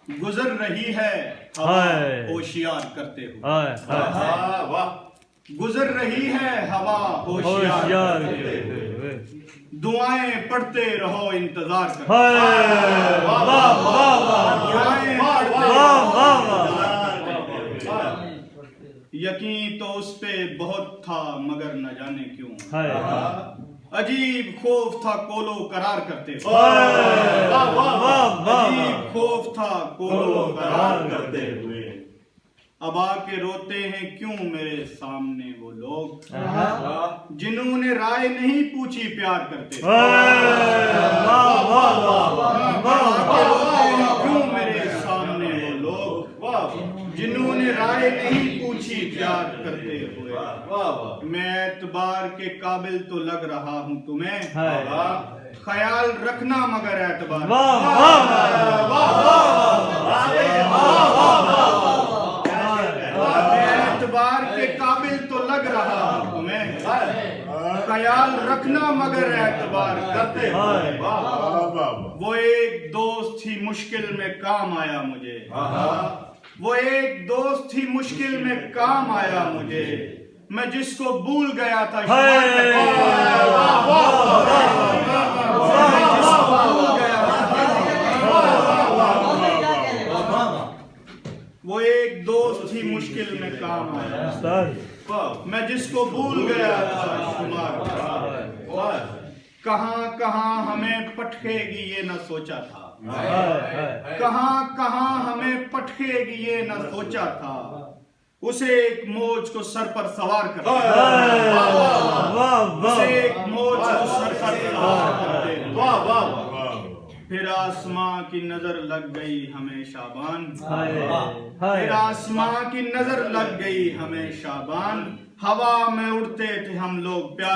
गुजर रही है हवा होशियार करते हुए। वाह। गुजर रही है हवा होशियार करते हुए। दुआएं पढ़ते रहो इंतजार करते यकीन तो उस पे बहुत था मगर न जाने क्यों अजीब खौफ था कोलो करार करते हुए। अजीब खौफ था कोलो करार करते हुए। अब आके रोते हैं क्यों मेरे सामने वो लोग जिन्होंने राय नहीं पूछी प्यार करते हुए। क्यों मेरे सामने वो लोग जिन्होंने राय नहीं पूछी प्यार करते हुए। मैं एतबार के काबिल तो लग रहा हूँ तुम्हें ख्याल रखना मगर एतबार। एतबार के काबिल तो लग रहा हूँ तुम्हें ख्याल रखना मगर एतबार करते हुए। वो एक दोस्त ही मुश्किल में काम आया मुझे। वो एक दोस्त ही मुश्किल में काम आया मुझे। मैं जिसको भूल गया था वो एक दोस्त ही मुश्किल में काम आया। मैं जिसको भूल गया था शुमार। कहां कहां हमें पटकेगी ये न सोचा था। कहां कहां हमें पटकेगी ये न सोचा था। उसे एक मौज को सर पर सवार करते उसे एक मौज को सर पर सवार करते फिर आसमां की नजर लग गई हमें शाबान। फिर आसमां की नजर लग गई हमें शाबान। हवा में उड़ते थे हम लोग प्यार